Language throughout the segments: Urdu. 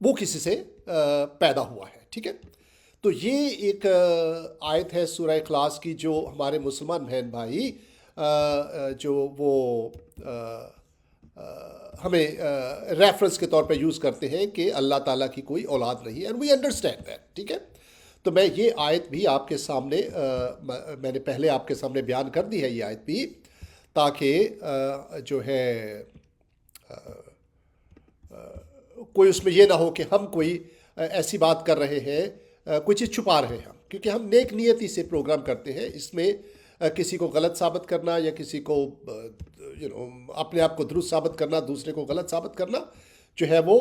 وہ کسی سے پیدا ہوا ہے. ٹھیک ہے. تو یہ ایک آیت ہے سورہ اخلاص کی جو ہمارے مسلمان بہن بھائی جو وہ ہمیں ریفرنس کے طور پہ یوز کرتے ہیں کہ اللہ تعالیٰ کی کوئی اولاد نہیں ہے. And we understand that. ٹھیک ہے. تو میں یہ آیت بھی آپ کے سامنے میں نے پہلے آپ کے سامنے بیان کر دی ہے یہ آیت بھی, تاکہ جو ہے کوئی اس میں یہ نہ ہو کہ ہم کوئی ایسی بات کر رہے ہیں, کوئی چیز چھپا رہے ہیں, کیونکہ ہم نیک نیتی سے پروگرام کرتے ہیں. اس میں کسی کو غلط ثابت کرنا یا کسی کو اپنے آپ کو درست ثابت کرنا, دوسرے کو غلط ثابت کرنا جو ہے وہ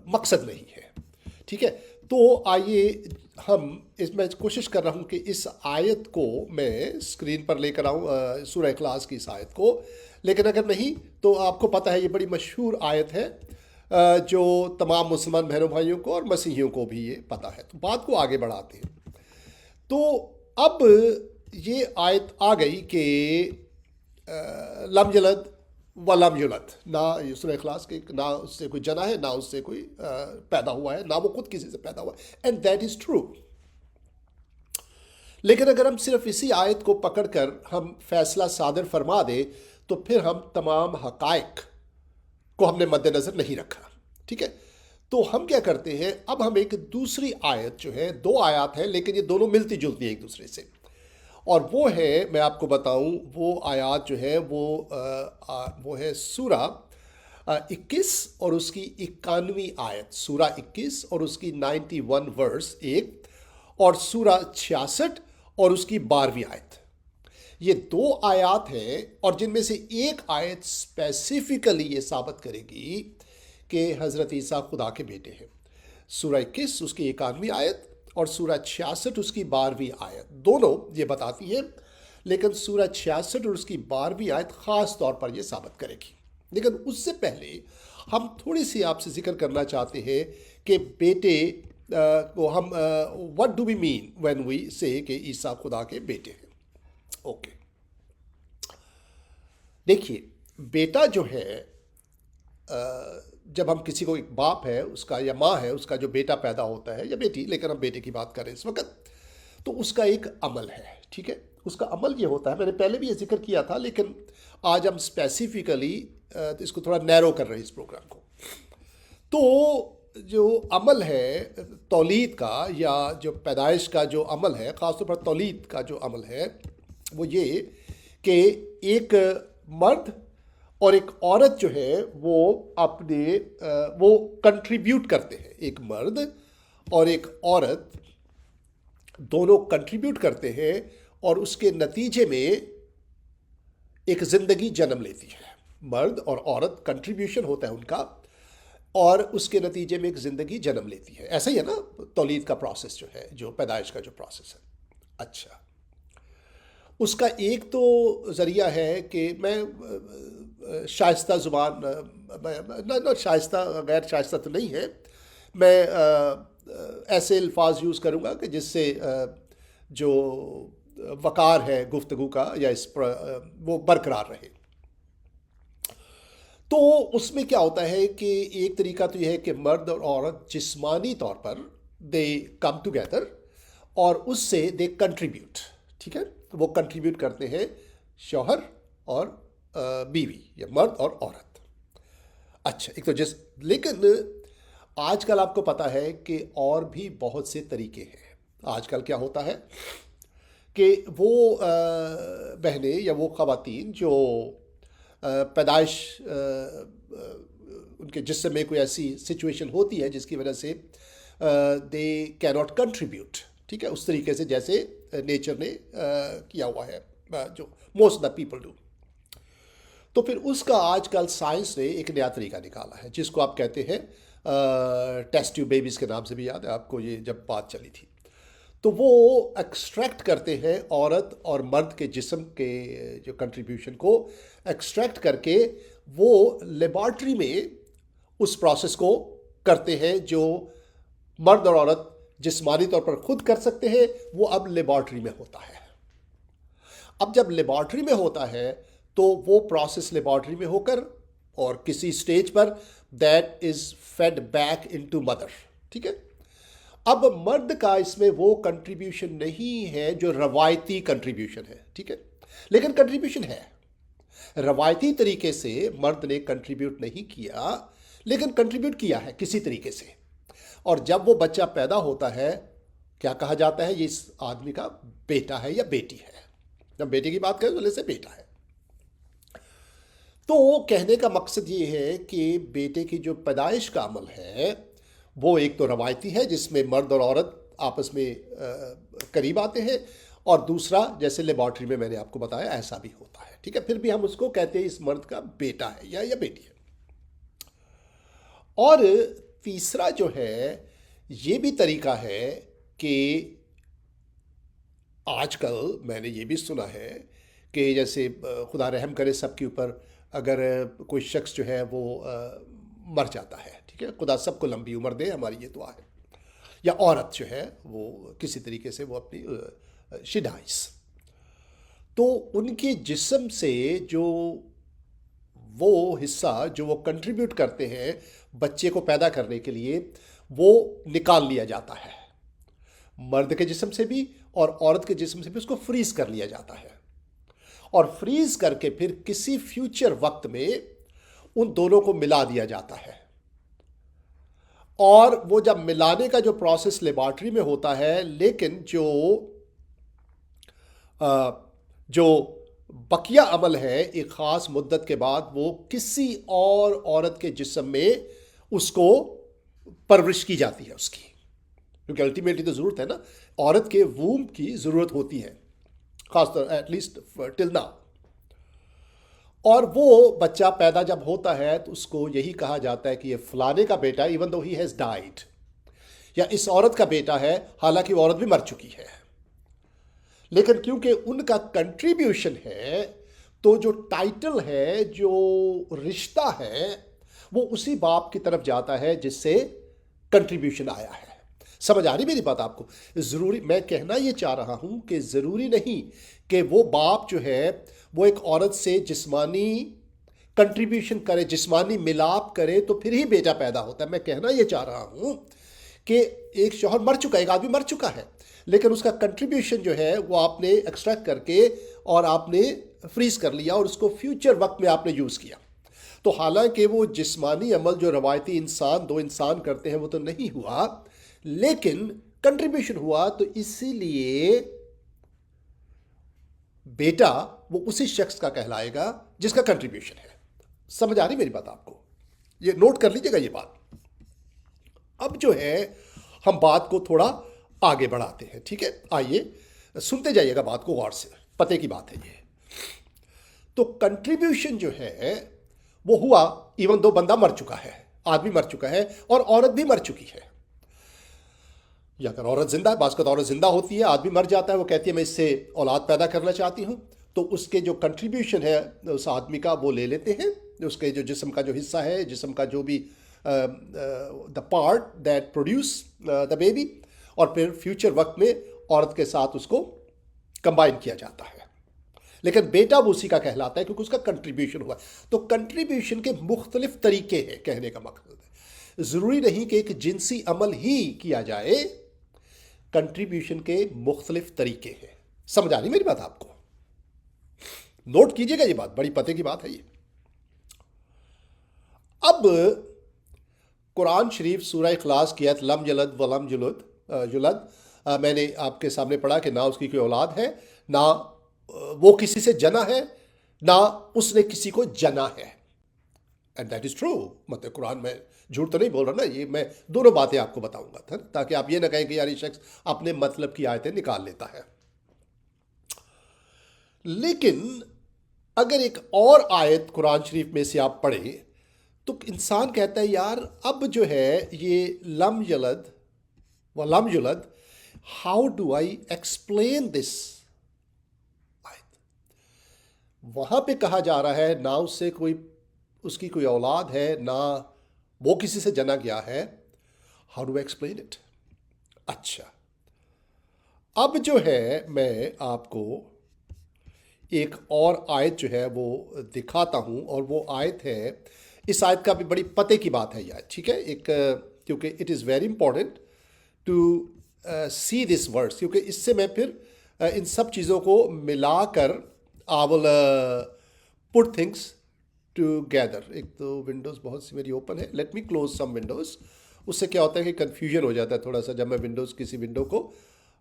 مقصد نہیں ہے. ٹھیک ہے. تو آئیے میں کوشش کر رہا ہوں کہ اس آیت کو میں اسکرین پر لے کر آؤں, سورہ اخلاص کی اس آیت کو. لیکن اگر نہیں تو آپ کو پتہ ہے یہ بڑی مشہور آیت ہے جو تمام مسلمان بہنوں بھائیوں کو اور مسیحیوں کو بھی یہ پتہ ہے. تو بات کو آگے بڑھاتے ہیں. تو اب یہ آیت آ گئی کہ لم یلد ولم یولد, نہ سورہ اخلاص کے نہ اس سے کوئی جنا ہے, نہ اس سے کوئی پیدا ہوا ہے, نہ وہ خود کسی سے پیدا ہوا ہے. And that is true. لیکن اگر ہم صرف اسی آیت کو پکڑ کر ہم فیصلہ صادر فرما دیں تو پھر ہم تمام حقائق کو ہم نے مد نظر نہیں رکھا. ٹھیک ہے. تو ہم کیا کرتے ہیں, اب ہم ایک دوسری آیت جو ہے, دو آیات ہیں لیکن یہ دونوں ملتی جلتی ہیں ایک دوسرے سے, اور وہ ہے, میں آپ کو بتاؤں, وہ آیات جو ہے وہ ہے سورہ 21 اور اس کی 91 آیت, سورہ 21 اور اس کی 91 ورس ایک, اور سورہ 66 اور اس کی 12ویں آیت. یہ دو آیات ہیں, اور جن میں سے ایک آیت اسپیسیفکلی یہ ثابت کرے گی کہ حضرت عیسیٰ خدا کے بیٹے ہیں. سورہ 21 اس کی 91 آیت اور سورہ 66 اس کی 12ویں آیت, دونوں یہ بتاتی ہیں. لیکن سورہ 66 اور اس کی 12ویں آیت خاص طور پر یہ ثابت کرے گی. لیکن اس سے پہلے ہم تھوڑی سی آپ سے ذکر کرنا چاہتے ہیں کہ بیٹے کو ہم what do we mean when we say کہ عیسیٰ خدا کے بیٹے ہیں. اوکے. دیکھیے, بیٹا جو ہے, جب ہم کسی کو, ایک باپ ہے اس کا یا ماں ہے اس کا جو بیٹا پیدا ہوتا ہے یا بیٹی, لیکن ہم بیٹے کی بات کریں اس وقت, تو اس کا ایک عمل ہے. ٹھیک ہے. اس کا عمل یہ ہوتا ہے, میں نے پہلے بھی یہ ذکر کیا تھا لیکن آج ہم اسپیسیفکلی اس کو تھوڑا نیرو کر رہے ہیں اس پروگرام کو. تو جو عمل ہے تولید کا یا جو پیدائش کا جو عمل ہے, خاص طور پر تولید کا جو عمل ہے, وہ یہ کہ ایک مرد اور ایک عورت جو ہے وہ اپنے وہ کنٹریبیوٹ کرتے ہیں. ایک مرد اور ایک عورت دونوں کنٹریبیوٹ کرتے ہیں اور اس کے نتیجے میں ایک زندگی جنم لیتی ہے. مرد اور عورت کنٹریبیوشن ہوتا ہے ان کا, اور اس کے نتیجے میں ایک زندگی جنم لیتی ہے. ایسا ہی ہے نا تولید کا پروسیس جو ہے, جو پیدائش کا جو پروسیس ہے. اچھا, اس کا ایک تو ذریعہ ہے کہ میں شائستہ زبان, نہ شائستہ, غیر شائستہ تو نہیں ہے, میں ایسے الفاظ یوز کروں گا کہ جس سے جو وقار ہے گفتگو کا یا اس پر وہ برقرار رہے. تو اس میں کیا ہوتا ہے کہ ایک طریقہ تو یہ ہے کہ مرد اور عورت جسمانی طور پر دے کم ٹوگیدر اور اس سے دے کنٹریبیوٹ. ٹھیک ہے. وہ کنٹریبیوٹ کرتے ہیں شوہر اور بیوی یا مرد اور عورت. اچھا, ایک تو لیکن آج کل آپ کو پتہ ہے کہ اور بھی بہت سے طریقے ہیں. آج کل کیا ہوتا ہے کہ وہ بہنیں یا وہ خواتین جو پیدائش ان کے جسم میں کوئی ایسی سچویشن ہوتی ہے جس کی وجہ سے دے کی ناٹ کنٹریبیوٹ. ٹھیک ہے. اس طریقے سے جیسے نیچر نے کیا ہوا ہے, جو موسٹ دا پیپل ڈو. تو پھر اس کا آج کل سائنس نے ایک نیا طریقہ نکالا ہے جس کو آپ کہتے ہیں ٹیسٹ ٹیوب بیبیز کے نام سے بھی یاد ہے آپ کو یہ جب بات چلی تھی. تو وہ ایکسٹریکٹ کرتے ہیں عورت اور مرد کے جسم کے جو کنٹریبیوشن کو ایکسٹریکٹ کر کے وہ لیبارٹری میں اس پروسیس کو کرتے ہیں جو مرد اور عورت جسمانی طور پر خود کر سکتے ہیں, وہ اب لیبارٹری میں ہوتا ہے. اب جب لیبارٹری میں ہوتا ہے تو وہ پروسیس لیبارٹری میں ہو کر اور کسی stage per that is fed back into mother. ٹھیک ہے. اب مرد کا اس میں وہ کنٹریبیوشن نہیں ہے جو روایتی کنٹریبیوشن ہے. ٹھیک ہے. لیکن کنٹریبیوشن ہے. روایتی طریقے سے مرد نے کنٹریبیوٹ نہیں کیا لیکن کنٹریبیوٹ کیا ہے کسی طریقے سے. اور جب وہ بچہ پیدا ہوتا ہے کیا کہا جاتا ہے؟ یہ اس آدمی کا بیٹا ہے یا بیٹی ہے. جب بیٹے کی بات کریں تو جیسے بیٹا ہے. تو کہنے کا مقصد یہ ہے کہ بیٹے کی جو پیدائش کا عمل ہے وہ ایک تو روایتی ہے جس میں مرد اور عورت آپس میں قریب آتے ہیں، اور دوسرا جیسے لیبارٹری میں نے آپ کو بتایا ایسا بھی ہوتا ہے. ٹھیک ہے. پھر بھی ہم اس کو کہتے ہیں اس مرد کا بیٹا ہے یا بیٹی ہے. اور تیسرا جو ہے یہ بھی طریقہ ہے کہ آج کل میں نے یہ بھی سنا ہے کہ جیسے خدا رحم کرے سب کے اوپر، اگر کوئی شخص جو ہے وہ مر جاتا ہے، ٹھیک ہے، خدا سب کو لمبی عمر دے، ہماری یہ دعا ہے، یا عورت جو ہے وہ کسی طریقے سے وہ اپنی شی ڈائز، تو ان کے جسم سے جو وہ حصہ جو وہ کنٹریبیوٹ کرتے ہیں بچے کو پیدا کرنے کے لیے وہ نکال لیا جاتا ہے. مرد کے جسم سے بھی اور عورت کے جسم سے بھی اس کو فریز کر لیا جاتا ہے، اور فریز کر کے پھر کسی فیوچر وقت میں ان دونوں کو ملا دیا جاتا ہے. اور وہ جب ملانے کا جو پروسیس لیبارٹری میں ہوتا ہے، لیکن جو بقیہ عمل ہے ایک خاص مدت کے بعد وہ کسی اور عورت کے جسم میں اس کو پرورش کی جاتی ہے اس کی، کیونکہ الٹیمیٹلی تو ضرورت ہے نا، عورت کے ووم کی ضرورت ہوتی ہے خاص طور ایٹ لیسٹ ٹل ناؤ. اور وہ بچہ پیدا جب ہوتا ہے تو اس کو یہی کہا جاتا ہے کہ یہ فلانے کا بیٹا even though he has died, یا اس عورت کا بیٹا ہے حالانکہ وہ عورت بھی مر چکی ہے. لیکن کیونکہ ان کا کنٹریبیوشن ہے تو جو ٹائٹل ہے، جو رشتہ ہے، وہ اسی باپ کی طرف جاتا ہے جس سے کنٹریبیوشن آیا ہے. سمجھ آ رہی میری بات آپ کو؟ ضروری میں کہنا یہ چاہ رہا ہوں کہ ضروری نہیں کہ وہ باپ جو ہے وہ ایک عورت سے جسمانی کنٹریبیوشن کرے، جسمانی ملاپ کرے تو پھر ہی بیٹا پیدا ہوتا ہے. میں کہنا یہ چاہ رہا ہوں کہ ایک شوہر مر چکا ہے، ایک آدمی مر چکا ہے، لیکن اس کا کنٹریبیوشن جو ہے وہ آپ نے ایکسٹریکٹ کر کے اور آپ نے فریز کر لیا اور اس کو فیوچر وقت میں آپ نے یوز کیا. تو حالانکہ وہ جسمانی عمل جو روایتی دو انسان کرتے ہیں وہ تو نہیں ہوا، لیکن کنٹریبیوشن ہوا، تو اسی لیے بیٹا وہ اسی شخص کا کہلائے گا جس کا کنٹریبیوشن ہے. سمجھ آ رہی میری بات آپ کو؟ یہ نوٹ کر لیجیے گا یہ بات. اب جو ہے ہم بات کو تھوڑا آگے بڑھاتے ہیں. ٹھیک ہے. آئیے سنتے جائیے گا بات کو غور سے، پتے کی بات ہے یہ. تو کنٹریبیوشن جو ہے وہ ہوا ایون دو بندہ مر چکا ہے، آدمی مر چکا ہے اور عورت بھی مر چکی ہے، یا اگر عورت زندہ ہے، بعض کا عورت زندہ ہوتی ہے، آدمی مر جاتا ہے، وہ کہتی ہے میں اس سے اولاد پیدا کرنا چاہتی ہوں، تو اس کے جو کنٹریبیوشن ہے اس آدمی کا وہ لے لیتے ہیں، اس کے جو جسم کا جو حصہ ہے، جسم کا جو بھی the part that produce the baby, اور پھر فیوچر وقت میں عورت کے ساتھ اس کو کمبائن کیا جاتا ہے. لیکن بیٹا وہ اسی کا کہلاتا ہے کیونکہ اس کا کنٹریبیوشن ہوا. تو کنٹریبیوشن کے مختلف طریقے ہیں کہنے کا مقصد ہے. ضروری نہیں کہ ایک جنسی عمل ہی کیا جائے، کنٹریبیوشن کے مختلف طریقے ہیں. سمجھ آ رہی میری بات آپ کو؟ نوٹ کیجئے گا یہ بات، بڑی پتے کی بات ہے یہ. اب قرآن شریف سورہ اخلاص کی آیت لم یلد ولم یولد، میں نے آپ کے سامنے پڑھا کہ نہ اس کی کوئی اولاد ہے، نہ وہ کسی سے جنا ہے، نہ اس نے کسی کو جنا ہے. And that is true. مطلب قرآن میں جھوٹ تو نہیں بول رہا نا، یہ میں دونوں باتیں آپ کو بتاؤں گا تھا تاکہ آپ یہ نہ کہیں کہ یار یہ شخص اپنے مطلب کی آیتیں نکال لیتا ہے. لیکن اگر ایک اور آیت قرآن شریف میں سے آپ پڑھیں تو انسان کہتا ہے یار اب جو ہے یہ لم یلد ولم یولد، how do I explain this? وہاں پہ کہا جا رہا ہے نہ اس سے اس کی کوئی اولاد ہے، نہ وہ کسی سے جنا گیا ہے. How do explain it? اچھا، اب جو ہے میں آپ کو ایک اور آیت جو ہے وہ دکھاتا ہوں، اور وہ آیت ہے، اس آیت کا بھی بڑی پتے کی بات ہے یہ آیت، ٹھیک ہے، ایک کیونکہ it is very important to see this words, کیونکہ اس سے میں پھر ان سب چیزوں کو ملا کر آئی ول پٹ تھنگس ٹوگیدر. ایک تو ونڈوز بہت سی میری اوپن ہے، لیٹ می کلوز سم ونڈوز. اس سے کیا ہوتا ہے کہ کنفیوژن ہو جاتا ہے تھوڑا سا جب میں کسی ونڈو کو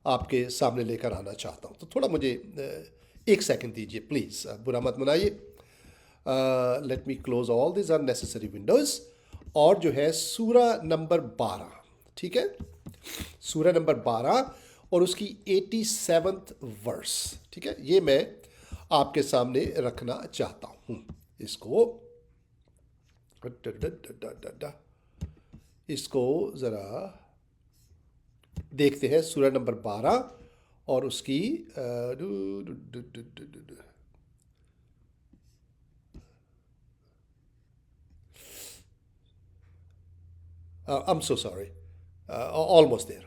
آپ کے سامنے لے کر آنا چاہتا ہوں. تو تھوڑا مجھے ایک سیکنڈ دیجیے پلیز، برا مت منائیے. Let me close all these unnecessary windows. اور جو ہے سورہ نمبر 12، ٹھیک ہے، سورہ نمبر 12 اور اس کی 87 ورس، ٹھیک ہے، یہ میں آپ کے سامنے رکھنا چاہتا ہوں. اس کو ذرا دیکھتے ہیں. سورہ نمبر 12 اور اس کی I'm so sorry. Almost there.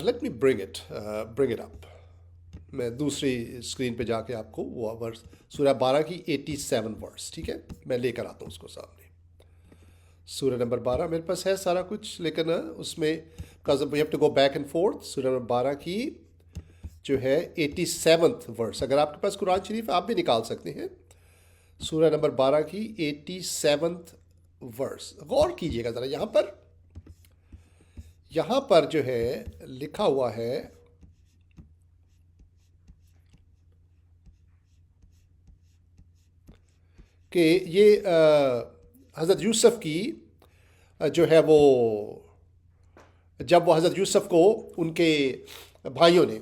Let me bring it up. میں دوسری اسکرین پہ جا کے آپ کو وہ ورس سورہ 12 کی 87 ورس، ٹھیک ہے، میں لے کر آتا ہوں اس کو سامنے. سورہ نمبر 12 میرے پاس ہے سارا کچھ، لیکن اس میں we have to go back and forth. سورہ نمبر 12 کی جو ہے 87 ورس، اگر آپ کے پاس قرآن شریف آپ بھی نکال سکتے ہیں. سورہ نمبر 12 کی 87 ورس. غور کیجئے گا ذرا، یہاں پر جو ہے لکھا ہوا ہے کہ یہ حضرت یوسف کی جو ہے وہ، جب وہ حضرت یوسف کو ان کے بھائیوں نے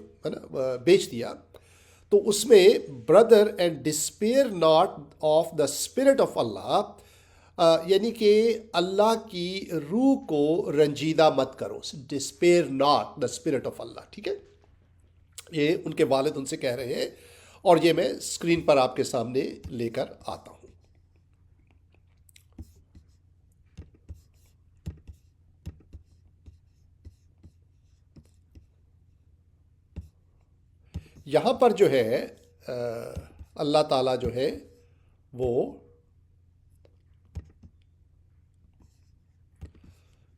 بیچ دیا، تو اس میں brother and despair not of the spirit of اللہ، یعنی کہ اللہ کی روح کو رنجیدہ مت کرو. Despair not the spirit of اللہ، ٹھیک ہے، یہ ان کے والد ان سے کہہ رہے ہیں، اور یہ میں اسکرین پر آپ کے سامنے لے کر آتا ہوں. یہاں پر جو ہے اللہ تعالیٰ جو ہے وہ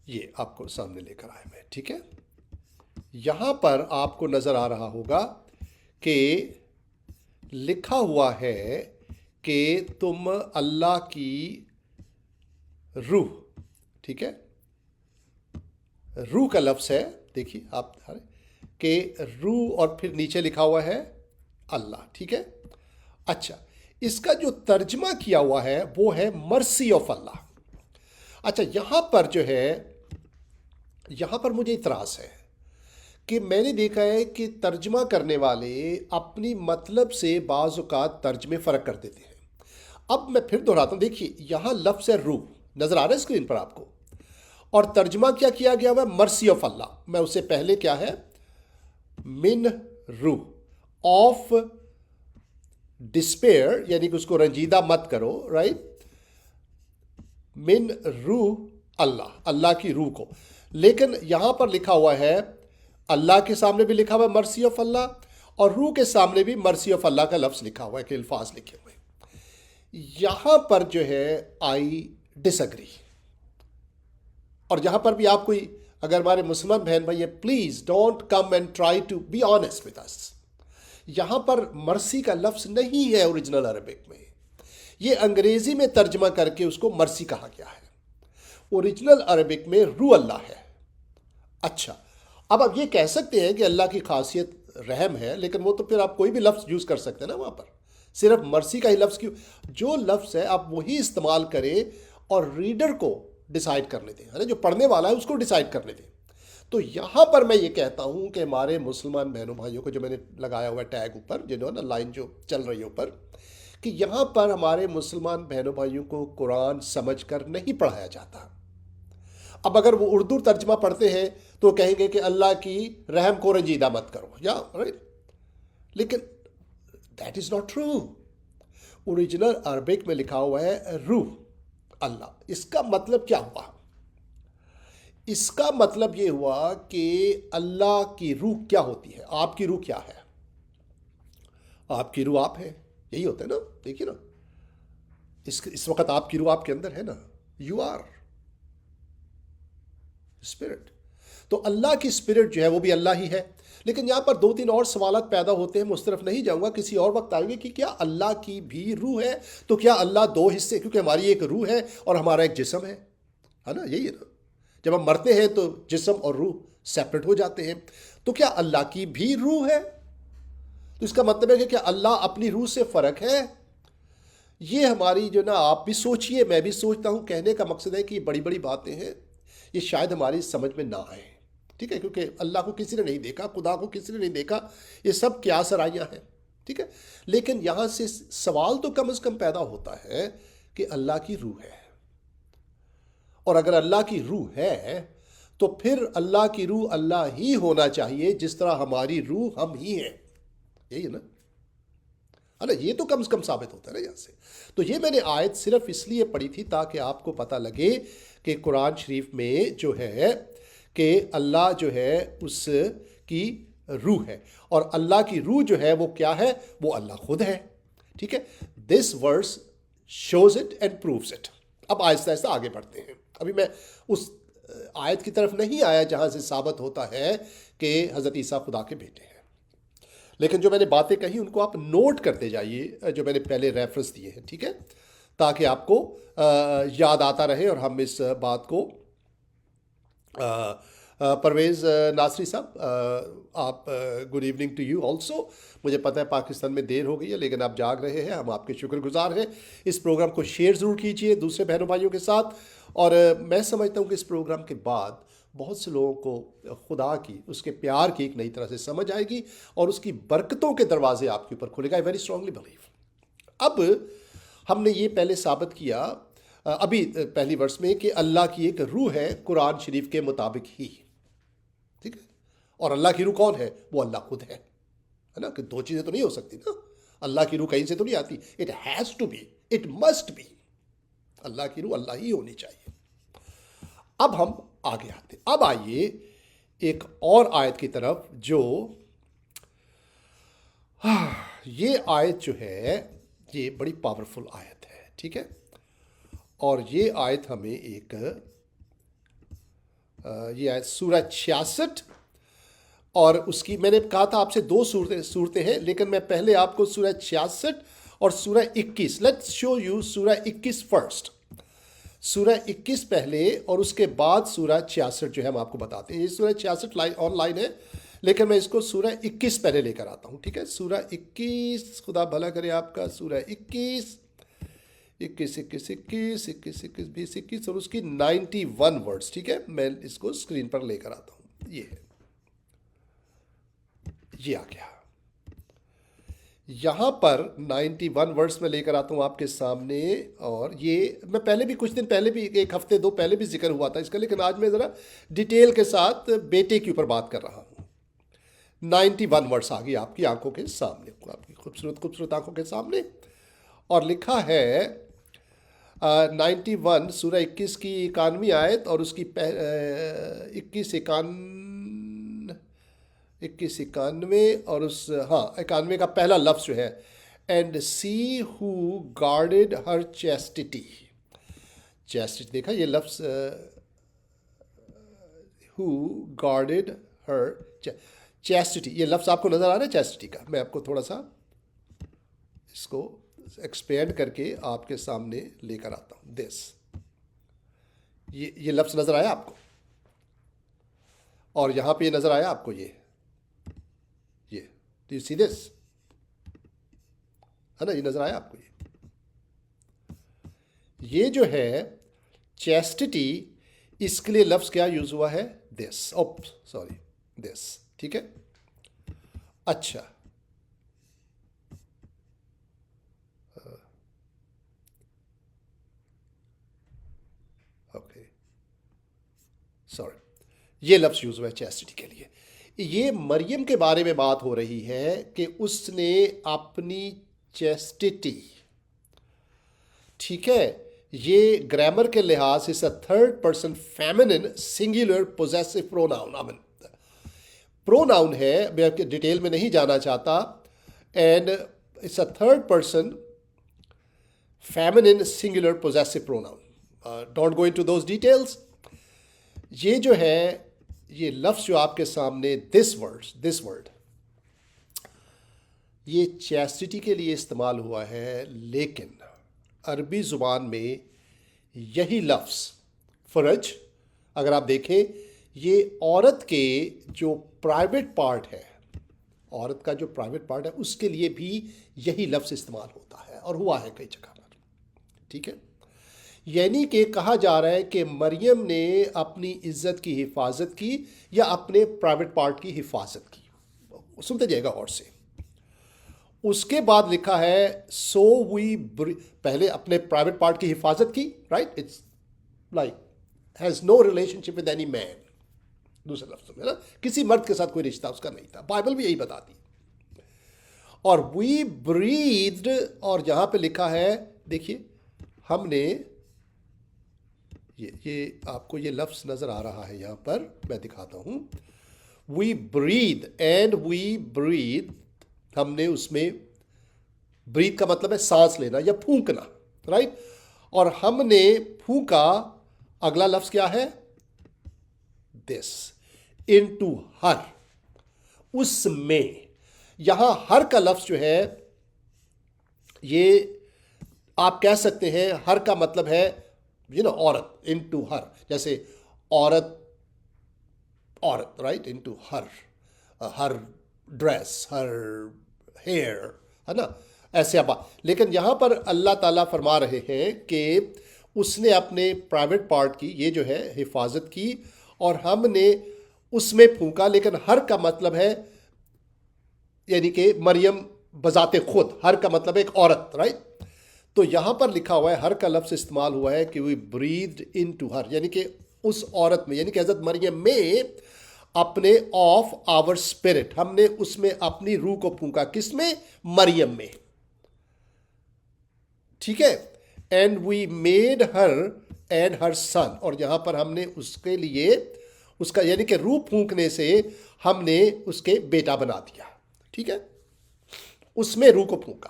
یہ آپ کو سامنے لے کر آئے میں، ٹھیک ہے. یہاں پر آپ کو نظر آ رہا ہوگا کہ لکھا ہوا ہے کہ تم اللہ کی روح، ٹھیک ہے، روح کا لفظ ہے، دیکھیے آپ کہ روح، اور پھر نیچے لکھا ہوا ہے اللہ، ٹھیک ہے. اچھا، اس کا جو ترجمہ کیا ہوا ہے وہ ہے مرسی آف اللہ. اچھا، یہاں پر جو ہے، یہاں پر مجھے اعتراض ہے کہ میں نے دیکھا ہے کہ ترجمہ کرنے والے اپنی مطلب سے بعض اوقات ترجمے فرق کر دیتے ہیں. اب میں پھر دہراتا ہوں، دیکھیے یہاں لفظ ہے روح، نظر آ رہا ہے اسکرین پر آپ کو، اور ترجمہ کیا کیا گیا ہوا ہے؟ مرسی آف اللہ. میں اس سے پہلے کیا ہے؟ من روح آف ڈسپیئر، یعنی کہ اس کو رنجیدہ مت کرو، رائٹ، من روح اللہ، اللہ کی روح کو. لیکن یہاں پر لکھا ہوا ہے، اللہ کے سامنے بھی لکھا ہوا ہے مرسی آف اللہ، اور روح کے سامنے بھی مرسی آف اللہ کا لفظ لکھا ہوا ہے، کہ الفاظ لکھے ہوئے. یہاں پر جو ہے آئی ڈس ایگری. اور جہاں پر بھی آپ کوئی، اگر ہمارے مسلمان بہن بھائی ہیں، please don't come and try to be honest with us. یہاں پر مرسی کا لفظ نہیں ہے اوریجنل عربک میں، یہ انگریزی میں ترجمہ کر کے اس کو مرسی کہا گیا ہے. اوریجنل عربک میں روح اللہ ہے. اچھا، اب آپ یہ کہہ سکتے ہیں کہ اللہ کی خاصیت رحم ہے، لیکن وہ تو پھر آپ کوئی بھی لفظ یوز کر سکتے ہیں نا وہاں پر، صرف مرسی کا ہی لفظ کیوں؟ جو لفظ ہے آپ وہی استعمال کریں اور ریڈر کو ڈیسائیڈ کرنے دیں، ہے نا، جو پڑھنے والا ہے اس کو ڈیسائیڈ کرنے دیں. تو یہاں پر میں یہ کہتا ہوں کہ ہمارے مسلمان بہنوں بھائیوں کو، جو میں نے لگایا ہوا ٹیگ اوپر، جو نا لائن جو چل رہی ہے اوپر، کہ یہاں پر ہمارے مسلمان بہنوں بھائیوں کو قرآن سمجھ کر نہیں پڑھایا جاتا. اب اگر وہ اردو ترجمہ پڑھتے ہیں تو کہیں گے کہ اللہ کی رحم کو رنجیدہ مت کرو، یا رائٹ، لیکن that is not true. Original Arabic میں لکھا ہوا ہے روح اللہ. اس کا مطلب کیا ہوا؟ اس کا مطلب یہ ہوا کہ اللہ کی روح کیا ہوتی ہے، آپ کی روح کیا ہے؟ آپ کی روح آپ ہے، یہی ہوتا ہے نا، دیکھیے نا، اس وقت آپ کی روح آپ کے اندر ہے نا، یو آر اسپرٹ. تو اللہ کی اسپرٹ جو ہے وہ بھی اللہ ہی ہے. لیکن یہاں پر دو تین اور سوالات پیدا ہوتے ہیں، میں اس طرف نہیں جاؤں گا، کسی اور وقت آئیں گے کہ کیا اللہ کی بھی روح ہے؟ تو کیا اللہ دو حصے، کیونکہ ہماری ایک روح ہے اور ہمارا ایک جسم ہے نا، یہی ہے نا. جب ہم مرتے ہیں تو جسم اور روح سیپریٹ ہو جاتے ہیں. تو کیا اللہ کی بھی روح ہے؟ تو اس کا مطلب ہے کہ کیا اللہ اپنی روح سے فرق ہے؟ یہ ہماری جو نا، آپ بھی سوچئے، میں بھی سوچتا ہوں. کہنے کا مقصد ہے کہ یہ بڑی بڑی باتیں ہیں، یہ شاید ہماری سمجھ میں نہ آئے. ٹھیک ہے، کیونکہ اللہ کو کسی نے نہیں دیکھا، خدا کو کسی نے نہیں دیکھا، یہ سب کیا سرائیاں ہیں. ٹھیک ہے، لیکن یہاں سے سوال تو کم از کم پیدا ہوتا ہے کہ اللہ کی روح ہے، اور اگر اللہ کی روح ہے تو پھر اللہ کی روح اللہ ہی ہونا چاہیے، جس طرح ہماری روح ہم ہی ہیں. یہی ہے نا، یہ تو کم از کم ثابت ہوتا ہے نا یہاں سے. تو یہ میں نے آیت صرف اس لیے پڑھی تھی تاکہ آپ کو پتہ لگے کہ قرآن شریف میں جو ہے کہ اللہ جو ہے اس کی روح ہے، اور اللہ کی روح جو ہے وہ کیا ہے؟ وہ اللہ خود ہے. ٹھیک ہے، this verse shows it and proves it. اب آہستہ آہستہ آگے بڑھتے ہیں. ابھی میں اس آیت کی طرف نہیں آیا جہاں سے ثابت ہوتا ہے کہ حضرت عیسیٰ خدا کے بیٹے ہیں، لیکن جو میں نے باتیں کہی ان کو آپ نوٹ کرتے جائیے، جو میں نے پہلے ریفرنس دیے ہیں. ٹھیک ہے، تاکہ آپ کو یاد آتا رہے، اور ہم اس بات کو پرویز ناصری صاحب، آپ good evening to you also. مجھے پتہ ہے پاکستان میں دیر ہو گئی ہے، لیکن آپ جاگ رہے ہیں، ہم آپ کے شکر گزار ہیں. اس پروگرام کو شیئر ضرور کیجئے دوسرے بہنوں بھائیوں کے ساتھ. اور میں سمجھتا ہوں کہ اس پروگرام کے بعد بہت سے لوگوں کو خدا کی، اس کے پیار کی ایک نئی طرح سے سمجھ آئے گی، اور اس کی برکتوں کے دروازے آپ کے اوپر کھلے گا. I very strongly believe. اب ہم نے یہ پہلے ثابت کیا ابھی پہلی ورس میں کہ اللہ کی ایک روح ہے قرآن شریف کے مطابق ہی. ٹھیک ہے، اور اللہ کی روح کون ہے؟ وہ اللہ خود ہے نا، کہ دو چیزیں تو نہیں ہو سکتی نا. اللہ کی روح کہیں سے تو نہیں آتی. It has to be, it must be. اللہ کی روح اللہ ہی ہونی چاہیے. اب ہم آگے آتے. اب آئیے ایک اور آیت کی طرف، جو یہ آیت جو ہے یہ بڑی پاورفل آیت ہے. ٹھیک ہے، اور یہ آیت ہمیں ایک یہ آیت سورہ 66، اور اس کی میں نے کہا تھا آپ سے دو صورتیں ہیں، لیکن میں پہلے آپ کو سورہ 66 اور سورہ 21، لیٹس شو یو سورہ 21 فرسٹ. سورہ 21 پہلے اور اس کے بعد سورہ 66 جو ہے ہم آپ کو بتاتے ہیں. یہ سورہ 66 آن لائن ہے، لیکن میں اس کو سورہ 21 پہلے لے کر آتا ہوں. ٹھیک ہے، سورہ 21، خدا بھلا کرے آپ کا. سورہ 21 اور اس کی 91 ورڈز. ٹھیک ہے، میں اس کو اسکرین پر لے کر آتا ہوں. یہ ہے، یہ آ گیا. یہاں پر 91 ورڈز میں لے کر آتا ہوں آپ کے سامنے. اور یہ میں پہلے بھی کچھ دن پہلے بھی، ایک ہفتے دو پہلے بھی ذکر ہوا تھا اس کا، لیکن آج میں ذرا ڈیٹیل کے ساتھ بیٹے کے اوپر بات کر رہا ہوں. 91 ورڈز آ گئی آپ کی آنکھوں کے سامنے، آپ کی خوبصورت خوبصورت آنکھوں کے سامنے. اور لکھا ہے 91 سورہ 21 کی 91 آیت، اور اس کی 91 اور اس 91 کا پہلا لفظ جو ہے، اینڈ سی ہو گارڈیڈ ہر چیسٹی. چیسٹی دیکھا یہ لفظ، ہو گارڈیڈ ہر چیسٹی، یہ لفظ آپ کو نظر آ رہا ہے چیسٹی کا؟ میں آپ کو تھوڑا سا اس کو ایکسپینڈ کر کے آپ کے سامنے لے کر آتا ہوں. دس، یہ لفظ نظر آیا آپ کو؟ اور یہاں پہ یہ نظر آیا آپ کو؟ یہ ڈو یو سی دس؟ ہے نا، یہ نظر آیا آپ کو؟ یہ جو ہے چیسٹی، اس کے لیے لفظ کیا یوز ہوا ہے؟ دس. سوری، دس. ٹھیک ہے، اچھا. اوکے، سوری، یہ لفظ یوز ہوا ہے چیسٹی کے لیے. یہ مریم کے بارے میں بات ہو رہی ہے کہ اس نے اپنی چیسٹی، ٹھیک ہے، یہ گرامر کے لحاظ سے third person feminine singular possessive pronoun pronoun ہے. میں آپ کے ڈیٹیل میں نہیں جانا چاہتا. And it's a third person feminine singular possessive pronoun. Don't go into those details. یہ جو ہے یہ لفظ جو آپ کے سامنے this word یہ چیسٹی کے لیے استعمال ہوا ہے, لیکن عربی زبان میں یہی لفظ فرج اگر آپ دیکھیں یہ عورت کے جو پرائیویٹ پارٹ ہے, عورت کا جو پرائیویٹ پارٹ ہے اس کے لیے بھی یہی لفظ استعمال ہوتا ہے اور ہوا ہے کئی جگہ پر. ٹھیک ہے, یعنی کہ کہا جا رہا ہے کہ مریم نے اپنی عزت کی حفاظت کی یا اپنے پرائیویٹ پارٹ کی حفاظت کی. سنتے جائے گا اور سے. اس کے بعد لکھا ہے سو وی پہلے اپنے پرائیویٹ پارٹ کی حفاظت کی, right, it's like has no relationship with any man. دوسرے لفظوں میں نا کسی مرد کے ساتھ کوئی رشتہ اس کا نہیں تھا. بائبل بھی یہی بتاتی. اور وی بریتھڈ, اور جہاں پہ لکھا ہے دیکھیے ہم نے یہ آپ کو یہ لفظ نظر آ رہا ہے یہاں پر, میں دکھاتا ہوں. وی بریتھ اینڈ وی بریتھ, ہم نے اس میں بریتھ کا مطلب ہے سانس لینا یا پھونکنا, رائٹ. اور ہم نے پھونکا, اگلا لفظ کیا ہے, دس, انٹو ہر, اس میں. یہاں ہر کا لفظ جو ہے یہ آپ کہہ سکتے ہیں ہر کا مطلب ہے عورت, انٹو ہر, جیسے عورت, رائٹ, انٹو ہر ڈریس, ہر ہیئر, ہے نا, ایسے اب. لیکن یہاں پر اللہ تعالیٰ فرما رہے ہیں کہ اس نے اپنے پرائیویٹ پارٹ کی یہ جو ہے حفاظت کی اور ہم نے اس میں پھونکا. لیکن ہر کا مطلب ہے یعنی کہ مریم بذات خود, ہر کا مطلب ہے ایک عورت, رائٹ. تو یہاں پر لکھا ہوا ہے ہر کا لفظ استعمال ہوا ہے کہ وی بریتھڈ انٹو ہر, یعنی کہ اس عورت میں, یعنی کہ حضرت مریم میں اپنے آف آور اسپرٹ, ہم نے اس میں اپنی روح کو پھونکا. کس میں؟ مریم میں. ٹھیک ہے. And we made her and her son, اور یہاں پر ہم نے اس کے لیے اس کا یعنی کہ روح پھونکنے سے ہم نے اس کے بیٹا بنا دیا. ٹھیک ہے, اس میں روح کو پھونکا.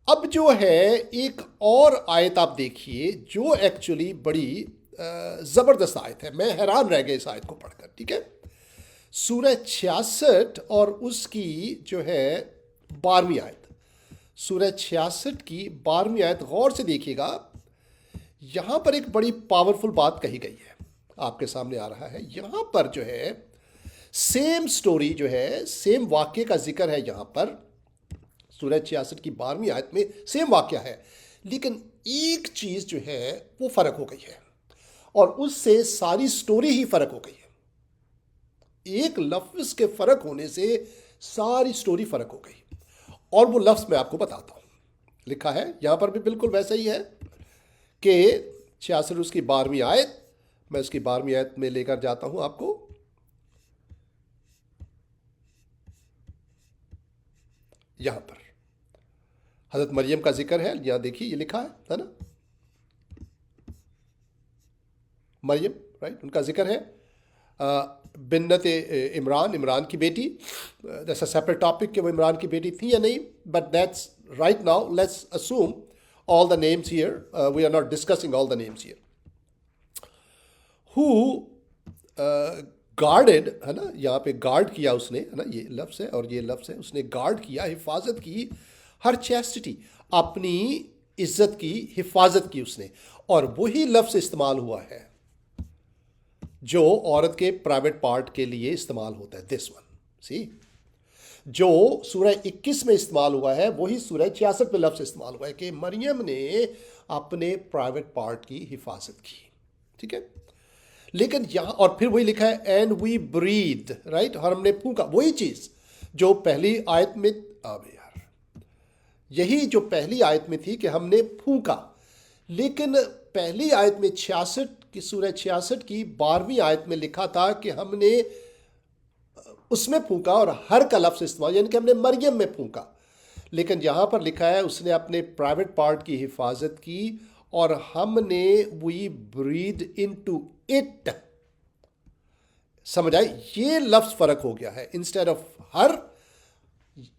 اب جو ہے ایک اور آیت آپ دیکھیے جو ایکچولی بڑی زبردست آیت ہے. میں حیران رہ گیا اس آیت کو پڑھ کر. ٹھیک ہے, سورہ 66 اور اس کی جو ہے 12ویں آیت, سورہ 66 کی 12ویں آیت غور سے دیکھیے گا. یہاں پر ایک بڑی پاورفل بات کہی گئی ہے, آپ کے سامنے آ رہا ہے. یہاں پر جو ہے سیم سٹوری جو ہے, سیم واقعے کا ذکر ہے یہاں پر. سورہ 66 کی 12ویں آیت میں سیم واقعہ ہے, لیکن ایک چیز جو ہے وہ فرق ہو گئی ہے اور اس سے ساری سٹوری ہی فرق ہو گئی ہے. ایک لفظ کے فرق ہونے سے ساری سٹوری فرق ہو گئی, اور وہ لفظ میں آپ کو بتاتا ہوں. لکھا ہے یہاں پر بھی بالکل ویسا ہی ہے کہ 66 اس کی 12ویں آیت, میں اس کی 12ویں آیت میں لے کر جاتا ہوں آپ کو. یہاں پر حضرت مریم کا ذکر ہے, یہاں دیکھیے یہ لکھا ہے نا, مریم, رائٹ, ان کا ذکر ہے. بنت عمران کی بیٹی, دیٹس اے سیپریٹ ٹاپک کہ وہ عمران کی بیٹی تھی یا نہیں, but that's right now let's assume all the names here. We are not discussing all the names here. Who guarded, ہے نا, یہاں پہ گارڈ کیا اس نے, ہے نا, یہ لفظ ہے اور یہ لفظ ہے, اس نے گارڈ کیا, حفاظت کی, ہر چیسٹی, اپنی عزت کی حفاظت کی اس نے. اور وہی لفظ استعمال ہوا ہے جو عورت کے پرائیویٹ پارٹ کے لیے استعمال ہوتا ہے, دس ون. سی, جو سورہ 21 میں استعمال ہوا ہے وہی سورہ 66 میں لفظ استعمال ہوا ہے کہ مریم نے اپنے پرائیویٹ پارٹ کی حفاظت کی. ٹھیک ہے, لیکن یہاں اور پھر وہی لکھا ہے اینڈ وی بریتھ, رائٹ, اور ہم نے پھونکا. وہی چیز جو پہلی آیت میں, یار یہی جو پہلی آیت میں تھی کہ ہم نے پھونکا, لیکن پہلی آیت میں 66 کی, سورہ 66 کی 12ویں آیت میں لکھا تھا کہ ہم نے اس میں پھونکا اور ہر کا لفظ استعمال, یعنی کہ ہم نے مریم میں پھونکا. لیکن یہاں پر لکھا ہے اس نے اپنے پرائیویٹ پارٹ کی حفاظت کی اور ہم نے وی بریتھ انٹو اٹ. سمجھ آئی؟ یہ لفظ فرق ہو گیا ہے. انسٹیڈ آف ہر،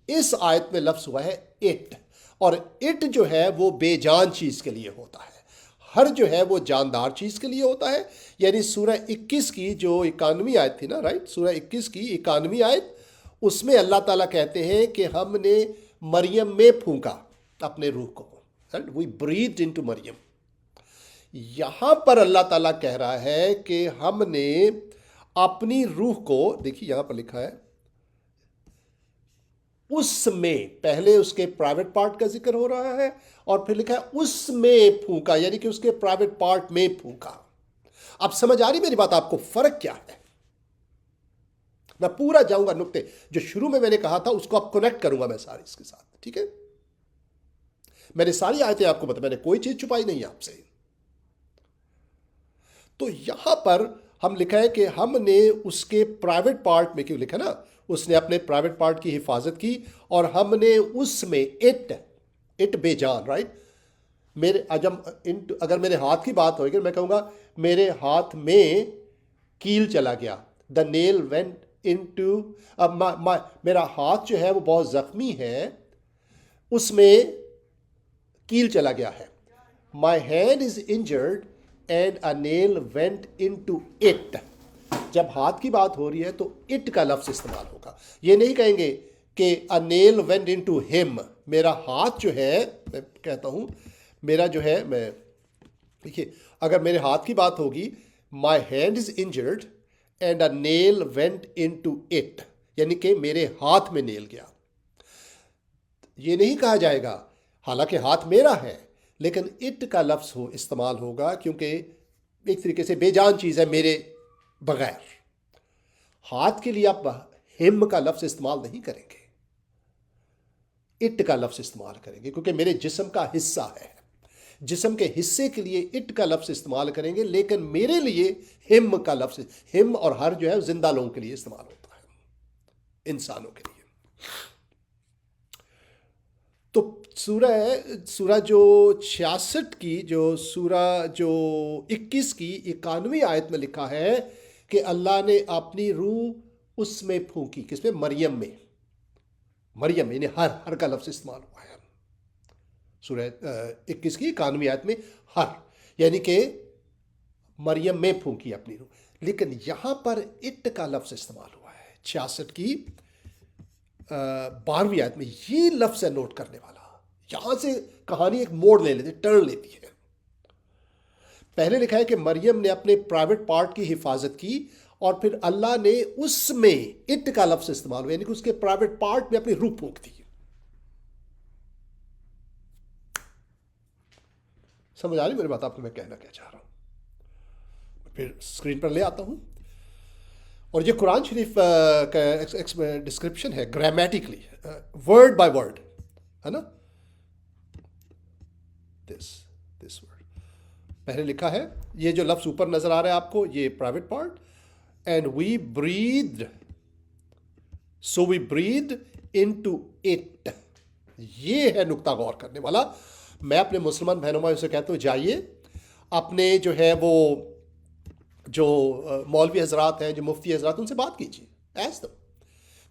اس آیت میں لفظ ہوا ہے اٹ، اور اٹ جو ہے وہ بے جان چیز کے لیے ہوتا ہے، ہر جو ہے وہ جاندار چیز کے لیے ہوتا ہے. یعنی سورہ 21 کی جو 91 آیت تھی نا، رائٹ، سورہ 21 کی 91 آیت، اس میں اللہ تعالیٰ کہتے ہیں کہ ہم نے مریم میں پھونکا اپنے روح کو، وی بریتھڈ انٹو مریم. یہاں پر اللہ تعالیٰ کہہ رہا ہے کہ ہم نے اپنی روح کو، دیکھیے یہاں پر لکھا ہے اس میں، پہلے اس کے پرائیویٹ پارٹ کا ذکر ہو رہا ہے اور پھر لکھا ہے اس میں پھونکا، یعنی کہ اس کے پرائیویٹ پارٹ میں پھونکا. اب سمجھ آ رہی میری بات آپ کو؟ فرق کیا ہے؟ میں پورا جاؤں گا نقطے جو شروع میں نے کہا تھا، اس کو اب کنیکٹ کروں گا میں ساری اس کے ساتھ. ٹھیک ہے؟ میں نے ساری آیتیں آپ کو بتا، میں نے کوئی چیز چھپائی نہیں آپ سے. تو یہاں پر ہم لکھا ہے کہ ہم نے اس کے پرائیویٹ پارٹ میں، کیوں لکھا نا، اس نے اپنے پرائیویٹ پارٹ کی حفاظت کی، اور ہم نے اس میں اٹ بے جان، رائٹ. میرے اگر میرے ہاتھ کی بات ہوگی، میں کہوں گا میرے ہاتھ میں کیل چلا گیا، دا نیل وینٹ انٹو. اب میرا ہاتھ جو ہے وہ بہت زخمی ہے، اس میں کیل چلا گیا ہے. My hand is injured and a nail went into it. جب ہاتھ کی بات ہو رہی ہے تو اٹ کا لفظ استعمال ہوگا. یہ نہیں کہیں گے کہ اے نیل وینٹ انٹو ہم. میرا ہاتھ جو ہے، میں کہتا ہوں میرا جو ہے، میں دیکھیے اگر میرے ہاتھ کی بات ہوگی، my hand is injured and a nail went into it, یعنی کہ میرے ہاتھ میں نیل گیا. یہ نہیں کہا جائے گا، حالانکہ ہاتھ میرا ہے، لیکن اٹ کا لفظ استعمال ہوگا، کیونکہ ایک طریقے سے بے جان چیز ہے میرے بغیر. ہاتھ کے لیے آپ ہم کا لفظ استعمال نہیں کریں گے، اٹ کا لفظ استعمال کریں گے، کیونکہ میرے جسم کا حصہ ہے. جسم کے حصے کے لیے اٹ کا لفظ استعمال کریں گے، لیکن میرے لیے ہم کا لفظ، ہم اور ہر جو ہے زندہ لوگوں کے لیے استعمال ہوتا ہے، انسانوں کے لیے. تو سورہ جو 66 کی، سورہ جو 21 کی 91 آیت میں لکھا ہے کہ اللہ نے اپنی روح اس میں پھونکی. کس میں؟ مریم میں. مریم یعنی ہر کا لفظ استعمال ہوا ہے سورہ 21 کی 91 آیت میں، ہر، یعنی کہ مریم میں پھونکی اپنی روح. لیکن یہاں پر اٹ کا لفظ استعمال ہوا ہے 66 کی 12ویں آیت میں. یہ لفظ ہے نوٹ کرنے والا. یہاں سے کہانی ایک موڑ لے لیتی، ٹرن لیتی ہے. پہلے لکھا ہے کہ مریم نے اپنے پرائیویٹ پارٹ کی حفاظت کی، اور پھر اللہ نے اس میں اٹ کا لفظ استعمال ہوا، یعنی کہ اس کے پرائیویٹ پارٹ میں اپنی روح پھونک دی. سمجھ آ رہی میری بات آپ کو میں کہنا کیا چاہ رہا ہوں؟ پھر اسکرین پر لے آتا ہوں، اور یہ قرآن شریف کا ڈسکرپشن ہے گرامیٹیکلی، ورڈ بائی ورڈ، ہے نا. دس ورڈ پہلے لکھا ہے، یہ جو لفظ اوپر نظر آ رہا ہے آپ کو، یہ private part. And we breathed, so we breathed into it. یہ ہے نقطہ غور کرنے والا. میں اپنے مسلمان بہنوں بھائیوں سے کہتا ہوں، جائیے اپنے جو ہے وہ جو مولوی حضرات ہیں، جو مفتی حضرات، ان سے بات کیجیے ایسا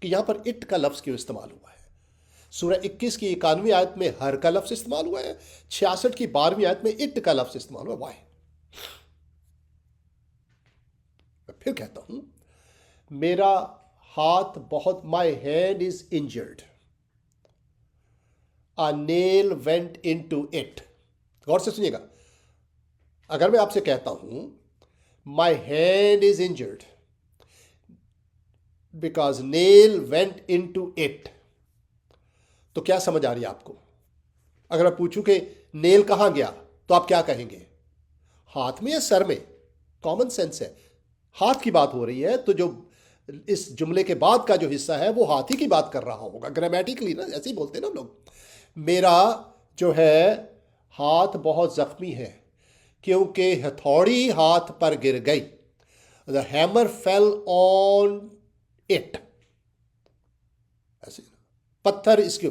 کہ یہاں پر اٹ کا لفظ کیوں استعمال ہوا ہے. سورہ 21 کی 91 آیت میں ہر کا لفظ استعمال ہوا ہے، 66 کی 12ویں آیت میں اٹ کا لفظ استعمال ہوا. وائی؟ میں پھر کہتا ہوں، میرا ہاتھ بہت، مائی hand is injured, a nail went into it. غور سے سنیے گا. اگر میں آپ سے کہتا ہوں my hand is injured because nail went into it، تو کیا سمجھ آ رہی ہے آپ کو؟ اگر میں پوچھوں کہ نیل کہاں گیا، تو آپ کیا کہیں گے؟ ہاتھ میں یا سر میں؟ کامن سینس ہے. ہاتھ کی بات ہو رہی ہے، تو جو اس جملے کے بعد کا جو حصہ ہے وہ ہاتھ ہی کی بات کر رہا ہوگا. گرامیٹیکلی نا ایسے ہی بولتے ہیں نا لوگ. میرا جو ہے ہاتھ بہت زخمی ہے کیونکہ ہتھوڑی ہاتھ پر گر گئی. The hammer fell on it. ایسے پتھر اس کے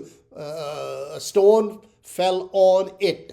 اسٹون fell on it.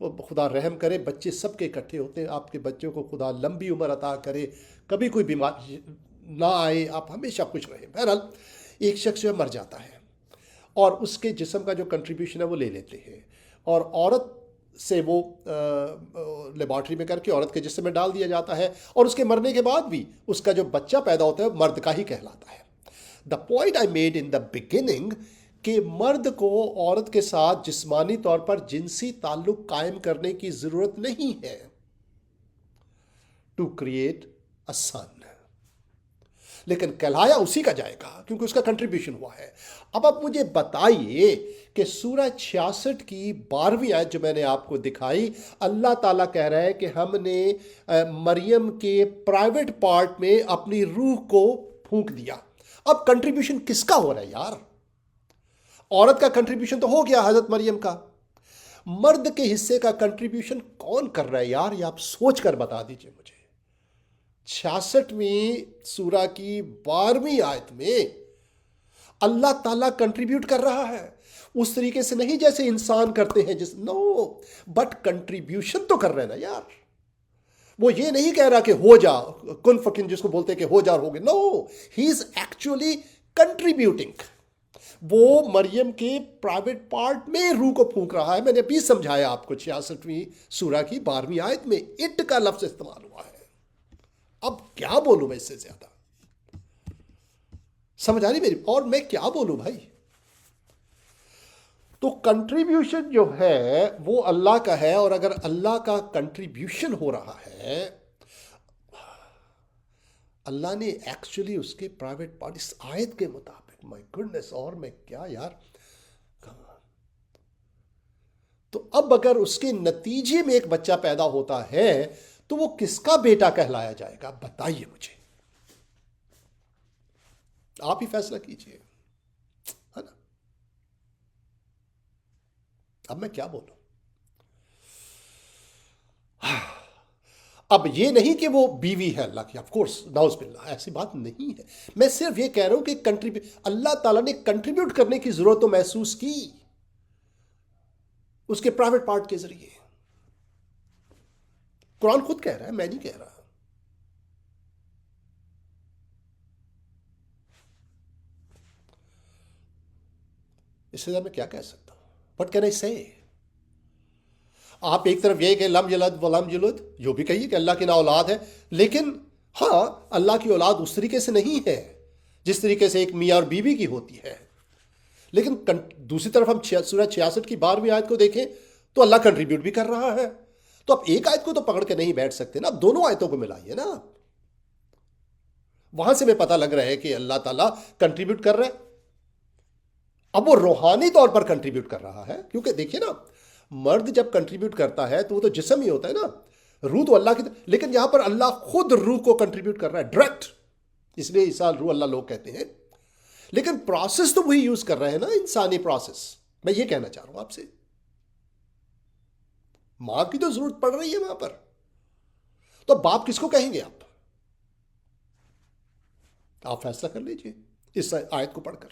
خدا رحم کرے، بچے سب کے اکٹھے ہوتے ہیں، آپ کے بچوں کو خدا لمبی عمر عطا کرے، کبھی کوئی بیماری نہ آئے، آپ ہمیشہ خوش رہیں۔ بہرحال ایک شخص جو ہے مر جاتا ہے اور اس کے جسم کا جو کنٹریبیوشن ہے وہ لے لیتے ہیں، اور عورت سے وہ لیبارٹری میں کر کے عورت کے جسم میں ڈال دیا جاتا ہے، اور اس کے مرنے کے بعد بھی اس کا جو بچہ پیدا ہوتا ہے مرد کا ہی کہلاتا ہے۔ The point I made in the beginning کہ مرد کو عورت کے ساتھ جسمانی طور پر جنسی تعلق قائم کرنے کی ضرورت نہیں ہے ٹو کریٹ اے سن، لیکن کہلایا اسی کا جائے گا کیونکہ اس کا کنٹریبیوشن ہوا ہے۔ اب آپ مجھے بتائیے کہ سورہ 66 کی 12ویں آیت جو میں نے آپ کو دکھائی، اللہ تعالیٰ کہہ رہا ہے کہ ہم نے مریم کے پرائیویٹ پارٹ میں اپنی روح کو پھونک دیا۔ اب کنٹریبیوشن کس کا ہو رہا ہے یار؟ عورت کا کنٹریبیوشن تو ہو گیا حضرت مریم کا، مرد کے حصے کا کنٹریبیوشن کون کر رہا ہے یار؟ یہ آپ سوچ کر بتا دیجئے مجھے۔ 66ویں سورہ کی 12ویں آیت میں اللہ تعالیٰ کنٹریبیوٹ کر رہا ہے، اس طریقے سے نہیں جیسے انسان کرتے ہیں، بٹ کنٹریبیوشن تو کر رہے ہیں نا یار۔ وہ یہ نہیں کہہ رہا کہ ہو جا، کن فکن جس کو بولتے ہیں کہ ہو جا ہو گے، ہی از ایکچولی کنٹریبیوٹنگ۔ وہ مریم کے پرائیویٹ پارٹ میں روح کو پھونک رہا ہے۔ میں نے ابھی سمجھایا آپ کو 66ویں سورہ کی 12ویں آیت میں اٹ کا لفظ استعمال ہوا ہے۔ اب کیا بولوں میں اس سے زیادہ؟ سمجھ آ رہی میری؟ اور میں کیا بولوں بھائی؟ تو کنٹریبیوشن جو ہے وہ اللہ کا ہے، اور اگر اللہ کا کنٹریبیوشن ہو رہا ہے، اللہ نے ایکچولی اس کے پرائیویٹ پارٹ اس آیت کے مطابق، مائی گڈنس، اور میں کیا یار، تو اب اگر اس کے نتیجے میں ایک بچہ پیدا ہوتا ہے تو وہ کس کا بیٹا کہلایا جائے گا؟ بتائیے مجھے، آپ ہی فیصلہ کیجئے، ہے نا؟ اب میں کیا بولوں؟ اب یہ نہیں کہ وہ بیوی ہے اللہ کی، آف کورس، نعوذ باللہ، ایسی بات نہیں ہے۔ میں صرف یہ کہہ رہا ہوں کہ اللہ تعالیٰ نے کنٹریبیوٹ کرنے کی ضرورت تو محسوس کی اس کے پرائیویٹ پارٹ کے ذریعے۔ قرآن خود کہہ رہا ہے، میں نہیں کہہ رہا۔ اس سے زیادہ میں کیا کہہ سکتا ہوں؟ وٹ کین آئی سے؟ آپ ایک طرف یہ کہ لم یلد ولم یولد، جو بھی کہیے کہ اللہ کی نہ اولاد ہے، لیکن ہاں اللہ کی اولاد اس طریقے سے نہیں ہے جس طریقے سے ایک میاں اور بیوی کی ہوتی ہے۔ لیکن دوسری طرف ہم سورہ 66 کی 12ویں آیت کو دیکھیں تو اللہ کنٹریبیوٹ بھی کر رہا ہے۔ تو اب ایک آیت کو تو پکڑ کے نہیں بیٹھ سکتے نا، اب دونوں آیتوں کو ملائیے نا۔ وہاں سے میں پتہ لگ رہا ہے کہ اللہ تعالیٰ کنٹریبیوٹ کر رہا ہے۔ اب وہ روحانی طور پر کنٹریبیوٹ کر رہا ہے، کیونکہ دیکھیے نا، مرد جب کنٹریبیوٹ کرتا ہے تو وہ تو جسم ہی ہوتا ہے نا، روح تو اللہ کی، لیکن یہاں پر اللہ خود روح کو کنٹریبیوٹ کر رہا ہے ڈائریکٹ، اس لیے عیسیٰ روح اللہ لوگ کہتے ہیں، لیکن پروسیس تو وہی یوز کر رہے ہیں نا، انسانی پروسیس۔ میں یہ کہنا چاہ رہا ہوں آپ سے، ماں کی تو ضرورت پڑ رہی ہے وہاں پر، تو باپ کس کو کہیں گے؟ آپ فیصلہ کر لیجئے اس آیت کو پڑھ کر۔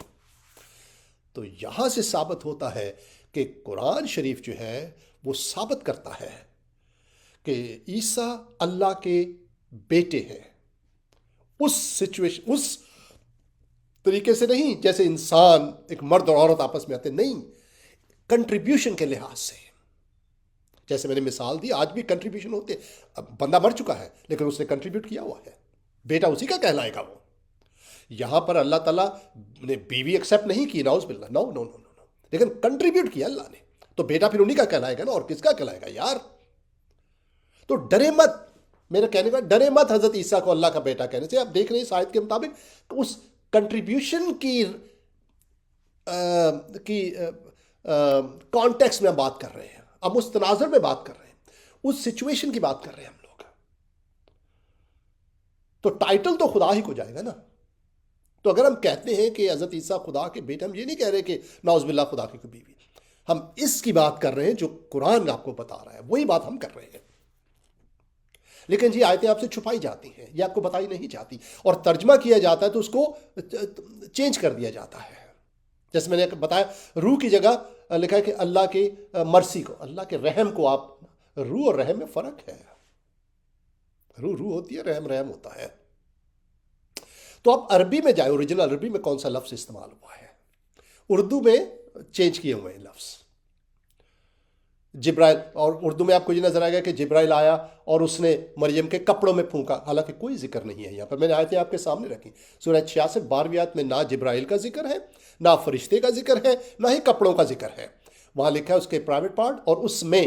تو یہاں سے ثابت ہوتا ہے کہ قرآن شریف جو ہے وہ ثابت کرتا ہے کہ عیسیٰ اللہ کے بیٹے ہیں، اس سچویشن، اس طریقے سے نہیں جیسے انسان، ایک مرد اور عورت آپس میں آتے، نہیں، کنٹریبیوشن کے لحاظ سے، جیسے میں نے مثال دی، آج بھی کنٹریبیوشن ہوتے ہیں۔ اب بندہ مر چکا ہے لیکن اس نے کنٹریبیوٹ کیا ہوا ہے، بیٹا اسی کا کہلائے گا وہ۔ یہاں پر اللہ تعالیٰ نے بیوی ایکسیپٹ نہیں کی، نعوذ باللہ، نو نو نو نو، لیکن کنٹریبیوٹ کیا اللہ نے، تو بیٹا پھر انہی کا کہلائے گا نا، اور کس کا کہلائے گا یار؟ تو ڈرے مت، میرا کہنے کا ڈرے مت حضرت عیسیٰ کو اللہ کا بیٹا کہنے سے۔ آپ دیکھ رہے ہیں اس آیت کے مطابق اس کنٹریبیوشن کی کانٹیکس میں ہم بات کر رہے ہیں، ہم اس تناظر میں بات کر رہے ہیں، اس سچویشن کی بات کر رہے ہیں ہم لوگ، تو ٹائٹل تو خدا ہی کو جائے گا نا۔ تو اگر ہم کہتے ہیں کہ حضرت عیسیٰ خدا کے بیٹے، ہم یہ نہیں کہہ رہے کہ نعوذ باللہ خدا کی کوئی بیوی، ہم اس کی بات کر رہے ہیں جو قرآن آپ کو بتا رہا ہے، وہی بات ہم کر رہے ہیں۔ لیکن جی آیتیں آپ سے چھپائی جاتی ہیں، یہ آپ کو بتائی نہیں جاتی، اور ترجمہ کیا جاتا ہے تو اس کو چینج کر دیا جاتا ہے۔ جیسے میں نے بتایا روح کی جگہ لکھا ہے کہ اللہ کی مرسی کو، اللہ کے رحم کو آپ، روح اور رحم میں فرق ہے. روح روح ہوتی ہے، رحم رحم ہوتا ہے. تو آپ عربی میں جائیں، اوریجنل عربی میں کون سا لفظ استعمال ہوا ہے. اردو میں چینج کیے ہوئے ہیں لفظ جبرائیل، اور اردو میں آپ کو یہ نظر آئے گا کہ جبرائیل آیا اور اس نے مریم کے کپڑوں میں پھونکا، حالانکہ کوئی ذکر نہیں ہے یہاں پر. میں نے آیتیں آپ کے سامنے رکھی. سورہ 66 12ویں آیت میں نہ جبرائیل کا ذکر ہے، نہ فرشتے کا ذکر ہے، نہ ہی کپڑوں کا ذکر ہے. وہاں لکھا ہے اس کے پرائیویٹ پارٹ، اور اس میں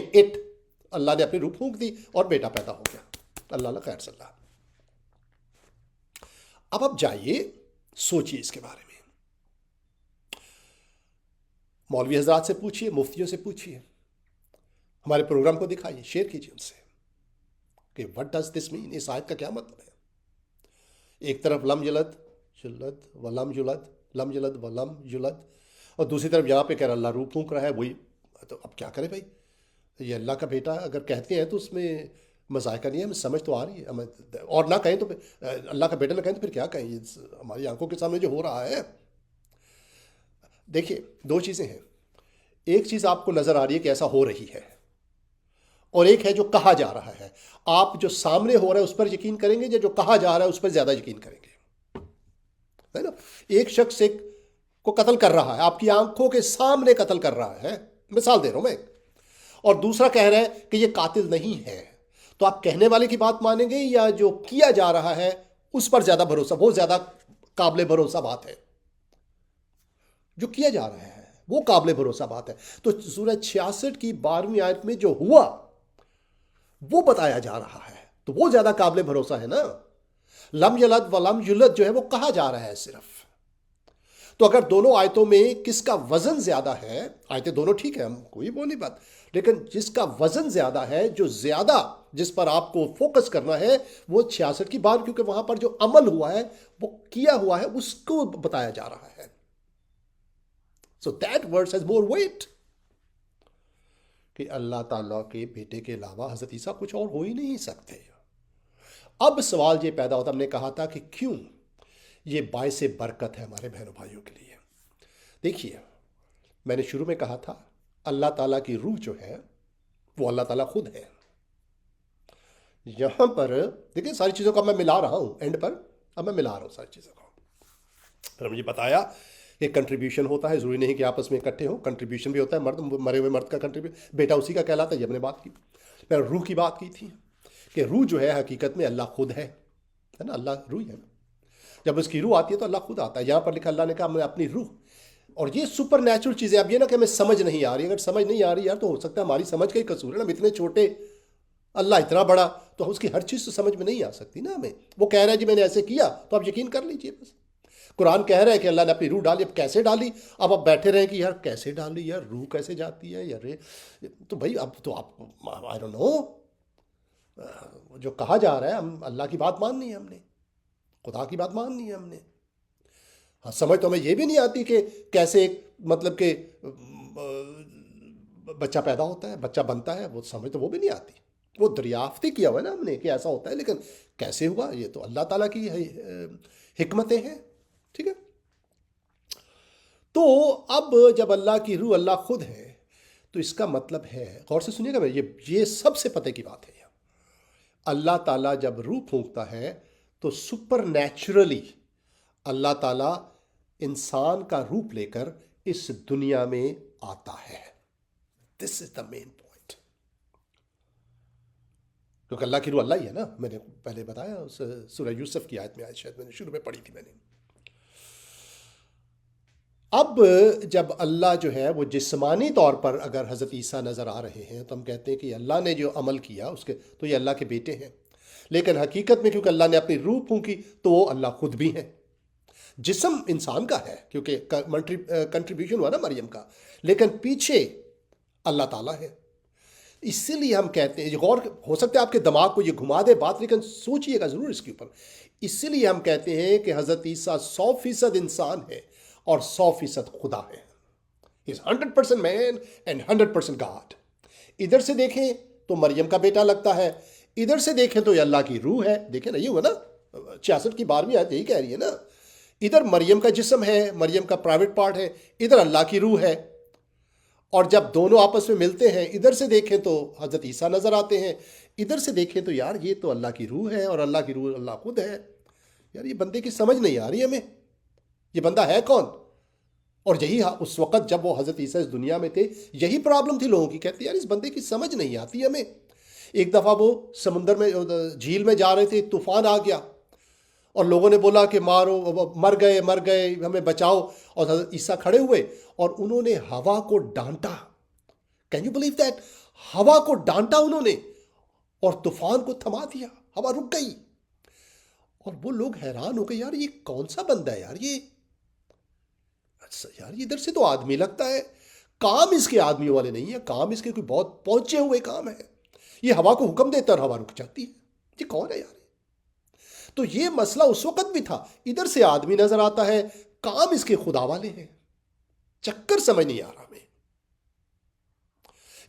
اللہ نے اپنی روح پھونک دی اور بیٹا پیدا ہو گیا. اللہ خیر صلی اللہ. اب آپ جائیے سوچیے اس کے بارے میں، مولوی حضرات سے پوچھیے، مفتیوں سے پوچھیے، ہمارے پروگرام کو دکھائیے، شیئر کیجیے ان سے کہ وٹ ڈز دس مین، اس آیت کا کیا مطلب ہے. ایک طرف لم یلد جلد ولم یلد، لم یلد ولم یلد، اور دوسری طرف یہاں پہ کہہ رہا اللہ روح پھونک رہا ہے. وہی تو اب کیا کرے بھائی، یہ اللہ کا بیٹا اگر کہتے ہیں تو اس میں مذائقہ نہیں ہے، ہمیں سمجھ تو آ رہی ہے. ہمیں اور نہ کہیں تو اللہ کا بیٹا نہ کہیں تو پھر کیا کہیں، یہ ہماری آنکھوں کے سامنے جو ہو رہا ہے. دیکھیے دو چیزیں ہیں، ایک چیز آپ کو نظر آ رہی ہے کہ ایسا ہو رہی ہے، اور ایک ہے جو کہا جا رہا ہے. آپ جو سامنے ہو رہا ہے اس پر یقین کریں گے یا جو کہا جا رہا ہے اس پر زیادہ یقین کریں گے، ہے نا. ایک شخص ایک کو قتل کر رہا ہے، آپ کی آنکھوں کے سامنے قتل کر رہا ہے، مثال دے رہا ہوں میں، اور دوسرا کہہ رہا ہے کہ یہ قاتل نہیں ہے. تو آپ کہنے والے کی بات مانیں گے یا جو کیا جا رہا ہے اس پر زیادہ بھروسہ، وہ زیادہ قابل بھروسہ بات ہے. جو کیا جا رہا ہے وہ قابل بھروسہ بات ہے. تو سورہ 66 کی 12ویں آیت میں جو ہوا وہ بتایا جا رہا ہے تو وہ زیادہ قابل بھروسہ ہے نا. لم یلد ولم یولد جو ہے وہ کہا جا رہا ہے صرف. تو اگر دونوں آیتوں میں کس کا وزن زیادہ ہے، آیتیں دونوں ٹھیک ہے، ہم کوئی وہ نہیں بات، لیکن جس کا وزن زیادہ ہے، جو زیادہ جس پر آپ کو فوکس کرنا ہے وہ 66 کی بات، کیونکہ وہاں پر جو عمل ہوا ہے وہ کیا ہوا ہے اس کو بتایا جا رہا ہے. So that verse has more weight. کہ اللہ تعالیٰ کے بیٹے کے علاوہ حضرت عیسیٰ کچھ اور ہو ہی نہیں سکتے. اب سوال یہ پیدا ہوتا، ہم نے کہا تھا کہ کیوں یہ باعث برکت ہے ہمارے بہنوں بھائیوں کے لیے. دیکھیے میں نے شروع میں کہا تھا اللہ تعالیٰ کی روح جو ہے وہ اللہ تعالیٰ خود ہے. یہاں پر دیکھیں ساری چیزوں کو میں ملا رہا ہوں، اینڈ پر اب میں ملا رہا ہوں ساری چیزوں کو. پھر مجھے بتایا کہ کنٹریبیوشن ہوتا ہے، ضروری نہیں کہ آپس میں اکٹھے ہوں، کنٹریبیوشن بھی ہوتا ہے، مرد مرے ہوئے مرد کا کنٹریبیوشن، بیٹا اسی کا کہلاتا ہے. یہ ہم نے بات کی. میں روح کی بات کی تھی کہ روح جو ہے حقیقت میں اللہ خود ہے نا، اللہ روح ہے نا. جب اس کی روح آتی ہے تو اللہ خود آتا ہے. یہاں پر لکھا اللہ نے کہا میں اپنی روح، اور یہ سپر نیچرل چیزیں. اب یہ نا کہ ہمیں سمجھ نہیں آ رہی، اگر سمجھ نہیں آ رہی یار تو ہو سکتا ہے ہماری سمجھ کا ہی قصور ہے نا. ہم اتنے چھوٹے، اللہ اتنا بڑا، تو اس کی ہر چیز تو سمجھ میں نہیں آ سکتی نا ہمیں. وہ کہہ رہا ہے جی میں نے ایسے کیا تو آپ یقین کر لیجئے بس. قرآن کہہ رہا ہے کہ اللہ نے اپنی روح ڈالی، اب کیسے ڈالی؟ اب آپ بیٹھے رہیں کہ یار کیسے ڈالی، یار روح کیسے جاتی ہے یار. تو بھائی اب تو آپ آئی ڈونٹ نو، جو کہا جا رہا ہے ہم اللہ کی بات ماننی ہے، ہم نے خدا کی بات ماننی ہے ہم نے. ہاں سمجھ تو ہمیں یہ بھی نہیں آتی کہ کیسے مطلب کہ بچہ پیدا ہوتا ہے، بچہ بنتا ہے، وہ سمجھ تو وہ بھی نہیں آتی. وہ دریافت ہی کیا ہوا ہے نا ہم نے کہ ایسا ہوتا ہے، لیکن کیسے ہوا یہ تو اللہ تعالیٰ کی حکمتیں ہیں. ٹھیک ہے. تو اب جب اللہ کی روح اللہ خود ہے تو اس کا مطلب ہے، غور سے سنیے گا، یہ سب سے پتہ کی بات ہے. اللہ تعالیٰ جب روح پھونکتا ہے تو سپر نیچرلی اللہ تعالیٰ انسان کا روپ لے کر اس دنیا میں آتا ہے. دس از دا مین پوائنٹ. کیونکہ اللہ کی روح اللہ ہی ہے نا. میں نے پہلے بتایا اس سورہ یوسف کی آیت میں، آیت شاید میں نے شروع میں پڑھی تھی میں نے. اب جب اللہ جو ہے وہ جسمانی طور پر اگر حضرت عیسیٰ نظر آ رہے ہیں تو ہم کہتے ہیں کہ اللہ نے جو عمل کیا اس کے تو یہ اللہ کے بیٹے ہیں. لیکن حقیقت میں کیونکہ اللہ نے اپنی روح پھونکی تو وہ اللہ خود بھی ہیں. جسم انسان کا ہے کیونکہ کنٹریبیوشن ہوا نا مریم کا، لیکن پیچھے اللہ تعالیٰ ہے. اسی لیے ہم کہتے ہیں، غور ہو سکتا ہے آپ کے دماغ کو یہ گھما دے بات، لیکن سوچئے گا ضرور اس کے اوپر. اسی لیے ہم کہتے ہیں کہ حضرت عیسیٰ 100% انسان ہے اور 100% خدا ہے. He is 100% man and 100% God. ادھر سے دیکھیں تو مریم کا بیٹا لگتا ہے، ادھر سے دیکھیں تو یہ اللہ کی روح ہے. دیکھیں نا، یہ ہوا نا 66 کی 12ویں آیت یہی کہہ رہی ہے نا. ادھر مریم کا جسم ہے، مریم کا پرائیویٹ پارٹ ہے، ادھر اللہ کی روح ہے، اور جب دونوں آپس میں ملتے ہیں، ادھر سے دیکھیں تو حضرت عیسیٰ نظر آتے ہیں، ادھر سے دیکھیں تو یار یہ تو اللہ کی روح ہے، اور اللہ کی روح اللہ خود ہے. یار یہ بندے کی سمجھ نہیں آ رہی ہمیں، یہ بندہ ہے کون؟ اور یہی اس وقت جب وہ حضرت عیسیٰ اس دنیا میں تھے، یہی پرابلم تھی لوگوں کی. کہتے یار اس بندے کی سمجھ نہیں آتی ہمیں. ایک دفعہ وہ سمندر میں، جھیل میں جا رہے تھے، طوفان آ گیا اور لوگوں نے بولا کہ مارو، مر گئے ہمیں بچاؤ، اور حضرت عیسیٰ کھڑے ہوئے اور انہوں نے ہوا کو ڈانٹا. Can you believe that? ہوا کو ڈانٹا انہوں نے اور طوفان کو تھما دیا، ہوا رک گئی. اور وہ لوگ حیران ہو گئے، یار یہ کون سا بندہ ہے یار، یہ ادھر سے تو آدمی لگتا ہے، کام اس کے آدمی والے نہیں ہے، کام اس کے کوئی بہت پہنچے ہوئے کام ہے. یہ ہوا کو حکم دیتا ہے اور ہوا رک جاتی ہے، یہ کون ہے یار؟ تو یہ مسئلہ اس وقت بھی تھا. ادھر سے آدمی نظر آتا ہے، کام اس کے خدا والے ہیں. چکر سمجھ نہیں آ رہا ہمیں.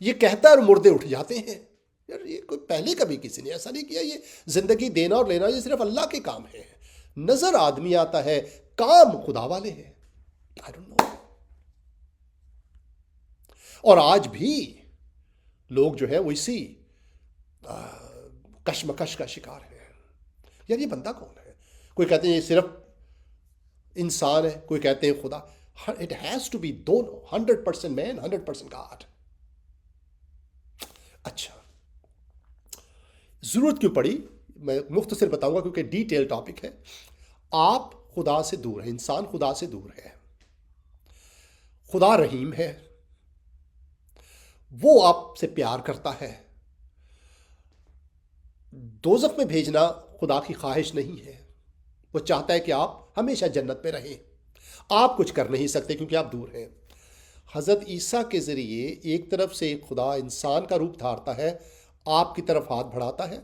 یہ کہتا ہے اور مردے اٹھ جاتے ہیں. یار یہ کوئی پہلے کبھی کسی نے ایسا نہیں کیا. یہ زندگی دینا اور لینا یہ صرف اللہ کے کام ہے. نظر آدمی آتا ہے، کام خدا والے ہیں. I don't know. اور آج بھی لوگ جو ہے وہ اسی کشمکش کا شکار ہے. یار یہ بندہ کون ہے؟ کوئی کہتے ہیں یہ صرف انسان ہے، کوئی کہتے ہیں خدا. It has to be دونوں، 100% مین 100% گاڈ. اچھا، ضرورت کیوں پڑی؟ میں مختصر بتاؤں گا کیونکہ ڈیٹیل ٹاپک ہے. آپ خدا سے دور ہیں، انسان خدا سے دور ہے. خدا رحیم ہے، وہ آپ سے پیار کرتا ہے. دوزخ میں بھیجنا خدا کی خواہش نہیں ہے. وہ چاہتا ہے کہ آپ ہمیشہ جنت میں رہیں. آپ کچھ کر نہیں سکتے کیونکہ آپ دور ہیں. حضرت عیسیٰ کے ذریعے ایک طرف سے خدا انسان کا روپ دھارتا ہے، آپ کی طرف ہاتھ بڑھاتا ہے،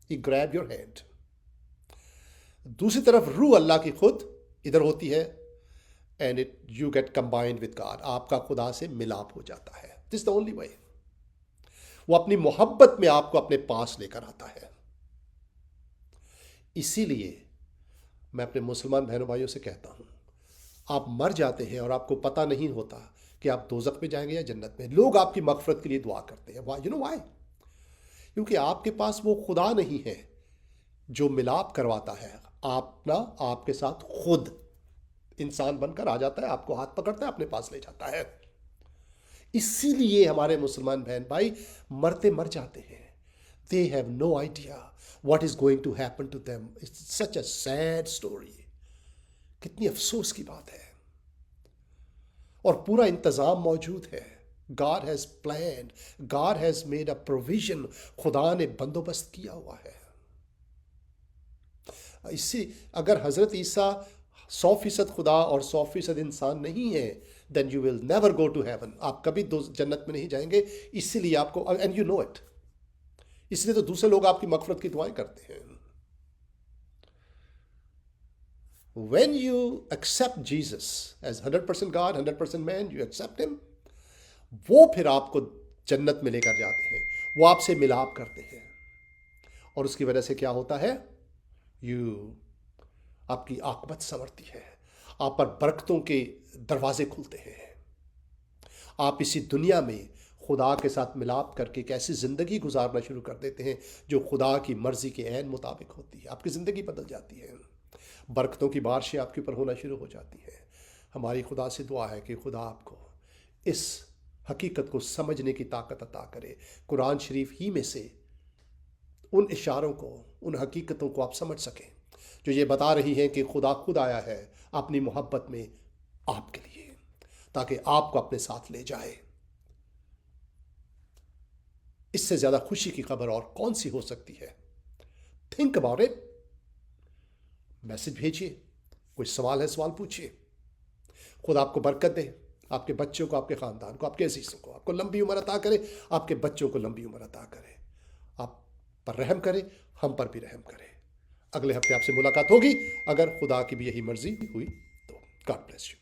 He grab your hand. دوسری طرف روح اللہ کی خود ادھر ہوتی ہے and you get combined with God. آپ کا خدا سے ملاپ ہو جاتا ہے. This is the only way. وہ اپنی محبت میں آپ کو اپنے پاس لے کر آتا ہے. اسی لیے میں اپنے مسلمان بہنوں بھائیوں سے کہتا ہوں، آپ مر جاتے ہیں اور آپ کو پتہ نہیں ہوتا کہ آپ دوزخ میں جائیں گے یا جنت میں. لوگ آپ کی مغفرت کے لیے دعا کرتے ہیں. You know why؟ کیونکہ آپ کے پاس وہ خدا نہیں ہے جو ملاپ کرواتا ہے. آپ کے ساتھ خود انسان بن کر آ جاتا ہے، آپ کو ہاتھ پکڑتا ہے، اپنے پاس لے جاتا ہے. اسی لیے ہمارے مسلمان بہن بھائی مرتے مر جاتے ہیں. They have no idea what is going to happen to them. It's such a sad story. کتنی افسوس کی بات ہے. اور پورا انتظام موجود ہے. God has planned. God has made a provision. خدا نے بندوبست کیا ہوا ہے. اگر حضرت عیسیٰ 100% خدا اور 100% انسان نہیں ہے then you will never go to heaven. آپ کبھی جنت میں نہیں جائیں گے. اسی لیے آپ کو and you know it. اس لیے تو دوسرے لوگ آپ کی مغفرت کی دعائیں کرتے ہیں. When you accept Jesus as 100% God, 100% man, you accept him, وہ پھر آپ کو جنت میں لے کر جاتے ہیں. وہ آپ سے ملاپ کرتے ہیں اور اس کی وجہ سے کیا ہوتا ہے؟ آپ کی عاقبت سنورتی ہے. آپ پر برکتوں کے دروازے کھلتے ہیں. آپ اسی دنیا میں خدا کے ساتھ ملاپ کر کے ایک ایسی زندگی گزارنا شروع کر دیتے ہیں جو خدا کی مرضی کے عین مطابق ہوتی ہے. آپ کی زندگی بدل جاتی ہے. برکتوں کی بارشیں آپ کے اوپر ہونا شروع ہو جاتی ہیں. ہماری خدا سے دعا ہے کہ خدا آپ کو اس حقیقت کو سمجھنے کی طاقت عطا کرے. قرآن شریف ہی میں سے ان اشاروں کو، ان حقیقتوں کو آپ سمجھ سکیں جو یہ بتا رہی ہیں کہ خدا خود آیا ہے اپنی محبت میں آپ کے لیے، تاکہ آپ کو اپنے ساتھ لے جائے. اس سے زیادہ خوشی کی خبر اور کون سی ہو سکتی ہے؟ Think about it. میسج بھیجیے. کوئی سوال ہے سوال پوچھیے. خدا آپ کو برکت دے، آپ کے بچوں کو، آپ کے خاندان کو، آپ کے عزیزوں کو. آپ کو لمبی عمر عطا کرے، آپ کے بچوں کو لمبی عمر عطا کرے. آپ پر رحم کرے، ہم پر بھی رحم کرے. اگلے ہفتے آپ سے ملاقات ہوگی اگر خدا کی بھی یہی مرضی ہوئی تو. God bless you.